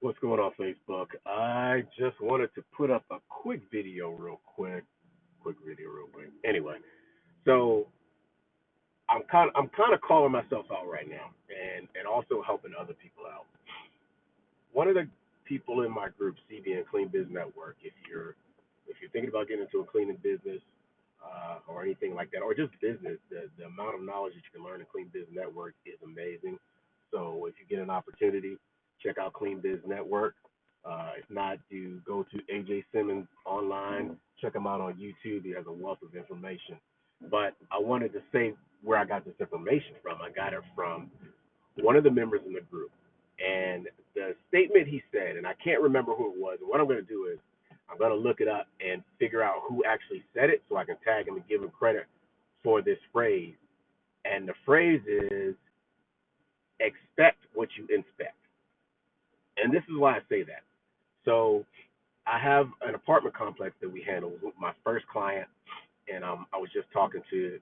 What's going on, Facebook? I just wanted to put up a quick video real quick. Quick video real quick. Anyway, so I'm kind of calling myself out right now and also helping other people out. One of the people in my group, CB and Clean Biz Network, if you're thinking about getting into a cleaning business or anything like that, or just business, the amount of knowledge that you can learn in Clean Biz Network is amazing. So if you get an opportunity, check out Clean Biz Network. If not, do go to AJ Simmons online. Check him out on YouTube. He has a wealth of information. But I wanted to say where I got this information from. I got it from one of the members in the group. And the statement he said, and I can't remember who it was, and what I'm going to do is I'm going to look it up and figure out who actually said it so I can tag him and give him credit for this phrase. And the phrase is expect what you inspect. And this is why I say that. So I have an apartment complex that we handle with my first client, and I was just talking to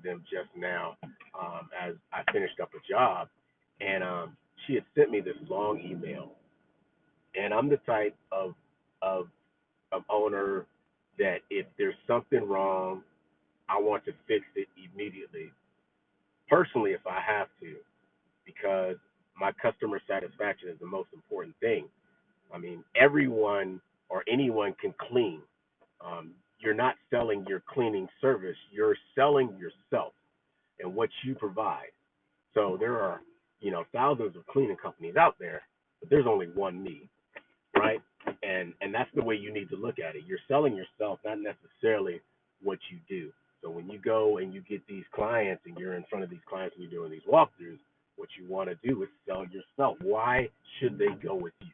them just now as I finished up a job, and she had sent me this long email, and I'm the type of of owner that if there's something wrong, I want to fix it immediately. Personally, if I have to, because my customer satisfaction is the most important thing. I mean, everyone or anyone can clean. You're not selling your cleaning service, you're selling yourself and what you provide. So there are, thousands of cleaning companies out there, but there's only one me, right? And that's the way you need to look at it. You're selling yourself, not necessarily what you do. So when you go and you get these clients and you're in front of these clients and you're doing these walkthroughs, what you want to do is sell yourself. Why should they go with you?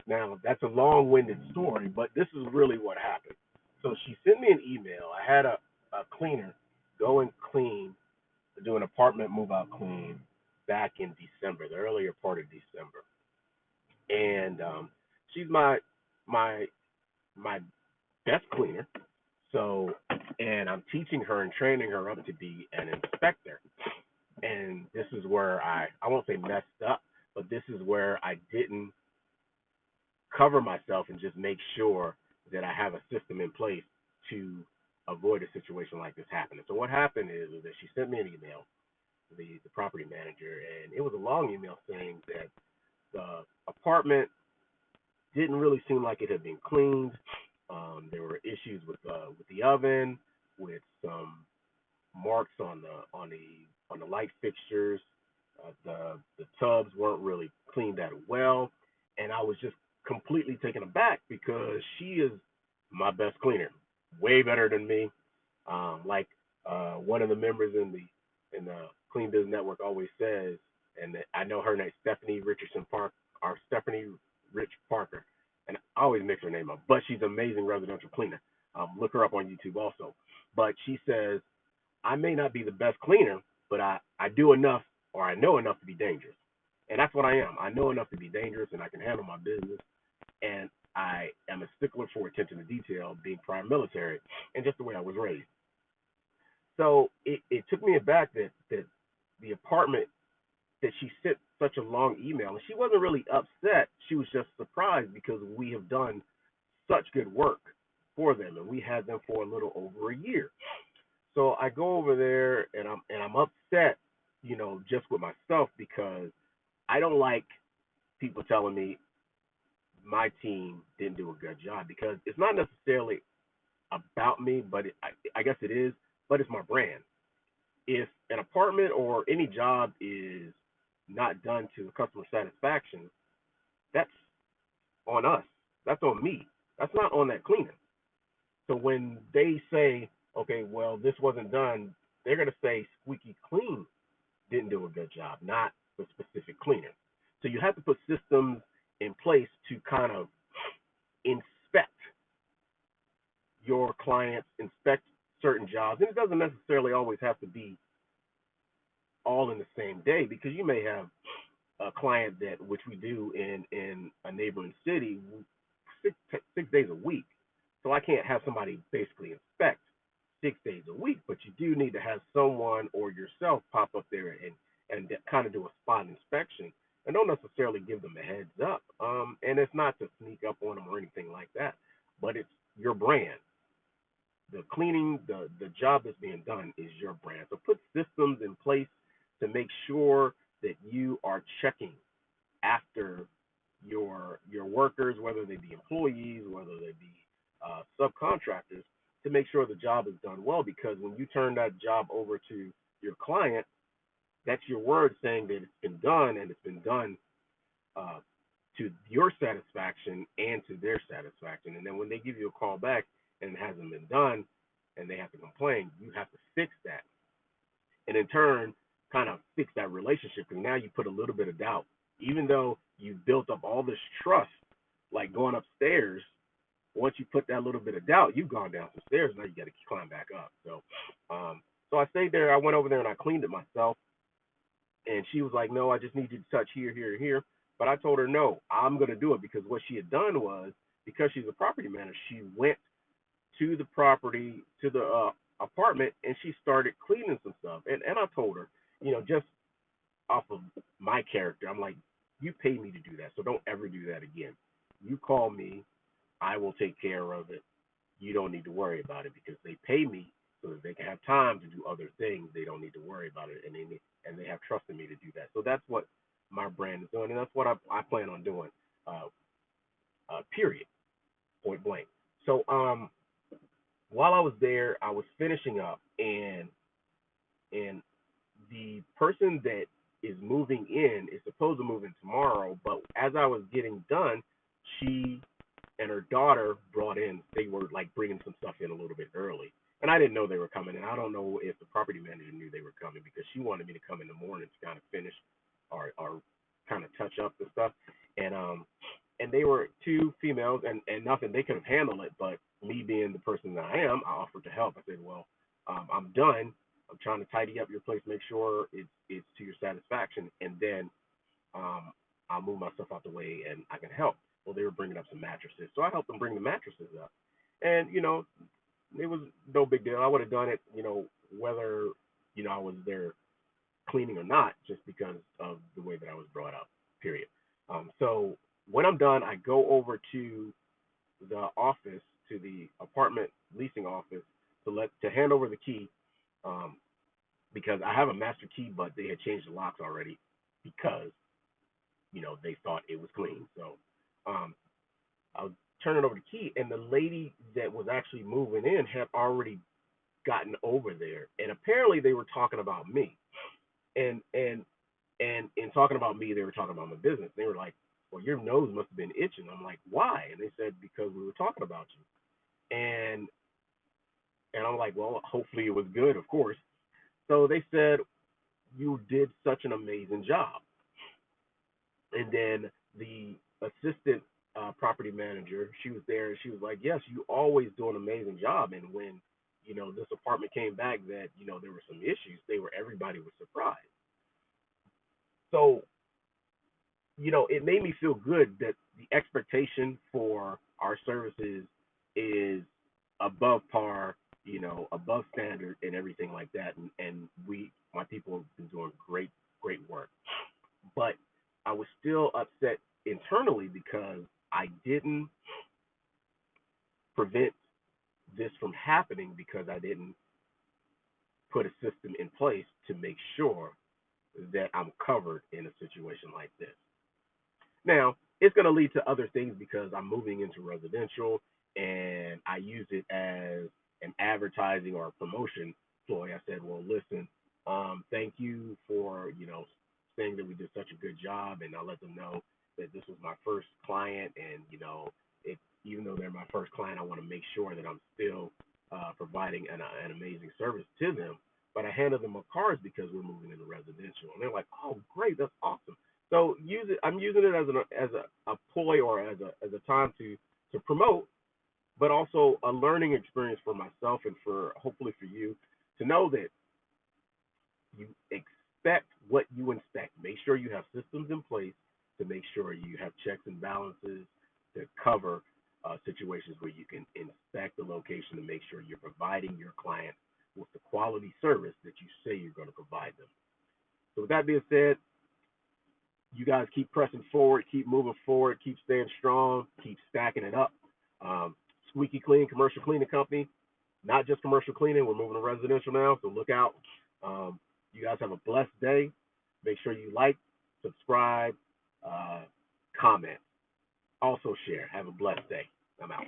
Now, that's a long winded story, but this is really what happened. So she sent me an email. I had a cleaner go and clean, do an apartment move out clean back in December, the earlier part of December. And she's my my best cleaner. So, and I'm teaching her and training her up to be an inspector. And this is where I won't say messed up, but this is where I didn't cover myself and just make sure that I have a system in place to avoid a situation like this happening. So what happened is that she sent me an email, the property manager, and it was a long email saying that the apartment didn't really seem like it had been cleaned. There were issues with the oven, with some marks on the light fixtures. The tubs weren't really cleaned that well, and I was just completely taken aback because she is my best cleaner, way better than me. Like one of the members in the Clean Business Network always says, and I know her name Stephanie Richardson Park or Stephanie Rich Parker, and I always mix her name up, but she's an amazing residential cleaner. Look her up on YouTube also. But she says I may not be the best cleaner, but I do enough or I know enough to be dangerous. And that's what I am. I know enough to be dangerous and I can handle my business. And I am a stickler for attention to detail, being prior military, and just the way I was raised. So it took me aback that the apartment that she sent such a long email, and she wasn't really upset. She was just surprised because we have done such good work for them, and we had them for a little over a year. So I go over there and I'm upset, just with myself because I don't like people telling me my team didn't do a good job because it's not necessarily about me, but I guess it is, but it's my brand. If an apartment or any job is not done to customer satisfaction, that's on us. That's on me. That's not on that cleaner. So when they say, okay, well, this wasn't done, they're going to say squeaky clean didn't do a good job, not the specific cleaner. So you have to put systems in place to kind of inspect your clients, inspect certain jobs. And it doesn't necessarily always have to be all in the same day because you may have a client that, which we do in a neighboring city, 6 days a week. So I can't have somebody basically inspect 6 days a week, but you do need to have someone or yourself pop up there and kind of do a spot inspection and don't necessarily give them a heads up. And it's not to sneak up on them or anything like that, but it's your brand. The cleaning, the job that's being done is your brand. So put systems in place to make sure that you are checking after your workers, whether they be employees, whether they be subcontractors, to make sure the job is done well. Because when you turn that job over to your client, that's your word saying that it's been done, and it's been done uh, to your satisfaction and to their satisfaction. And then when they give you a call back and it hasn't been done and they have to complain, you have to fix that. And in turn, kind of fix that relationship, because now you put a little bit of doubt. Even though you've built up all this trust, like going upstairs, once you put that little bit of doubt, you've gone down some stairs. Now you got to climb back up. So I stayed there. I went over there and I cleaned it myself. And she was like, "No, I just need you to touch here, here, and here." But I told her, "No, I'm going to do it," because what she had done was, because she's a property manager, she went to the property, to the apartment, and she started cleaning some stuff. And I told her, just off of my character, I'm like, you pay me to do that, so don't ever do that again. You call me, I will take care of it. You don't need to worry about it, because they pay me so that they can have time to do other things. They don't need to worry about it, and they have trusted me to do that. So that's what my brand is doing, and that's what I plan on doing. Uh, Period. Point blank. So while I was there, I was finishing up, and the person that is moving in is supposed to move in tomorrow. But as I was getting done, she and her daughter brought in. They were like bringing some stuff in a little bit early, and I didn't know they were coming. And I don't know if the property manager knew they were coming, because she wanted me to come in the morning to kind of finish or kind of touch up the stuff. And they were two females, and nothing, they could have handled it, but me being the person that I am, I offered to help. I said, "Well, I'm done. I'm trying to tidy up your place, make sure it's to your satisfaction, and then I'll move my stuff out the way and I can help." Well, they were bringing up some mattresses, so I helped them bring the mattresses up, and it was no big deal. I would have done it, whether I was there cleaning or not, just because of the way that I was brought up. Period. So when I'm done, I go over to the office, to the apartment leasing office, to hand over the key, um, because I have a master key, but they had changed the locks already, because they thought it was clean. So um, I'll turn it over the key, and the lady that was actually moving in had already gotten over there, and apparently they were talking about me, and in talking about me, they were talking about my business. They were like, "Well, your nose must have been itching." I'm like, "Why?" And they said, "Because we were talking about you." And I'm like, "Well, hopefully it was good, of course." So they said, "You did such an amazing job." And then the assistant property manager, she was there, and she was like, "Yes, you always do an amazing job." And when this apartment came back, that there were some issues, everybody was surprised. So it made me feel good that the expectation for our services is above par, above standard and everything like that. And my people have been doing great, great work. But I was still upset internally, because I didn't prevent this from happening, because I didn't put a system in place to make sure that I'm covered in a situation like this. Now, it's going to lead to other things, because I'm moving into residential, and I use it as an advertising or a promotion ploy. I said, "Well, listen, thank you for, saying that we did such a good job." And I'll let them know that this was my first client. And, even though they're my first client, I want to make sure that I'm still providing an amazing service to them. But I handed them my cards, because we're moving into residential. And they're like, "Oh, great, that's awesome." So I'm using it as a ploy, or as a time to promote, but also a learning experience for myself, and for hopefully for you, to know that you expect what you inspect. Make sure you have systems in place to make sure you have checks and balances to cover situations where you can inspect the location to make sure you're providing your client with the quality service that you say you're going to provide them. So with that being said, You guys keep pressing forward, keep moving forward, keep staying strong, keep stacking it up. Squeaky Clean Commercial Cleaning Company, not just commercial cleaning. We're moving to residential now, so look out. You guys have a blessed day. Make sure you like, subscribe, comment, also share. Have a blessed day. I'm out.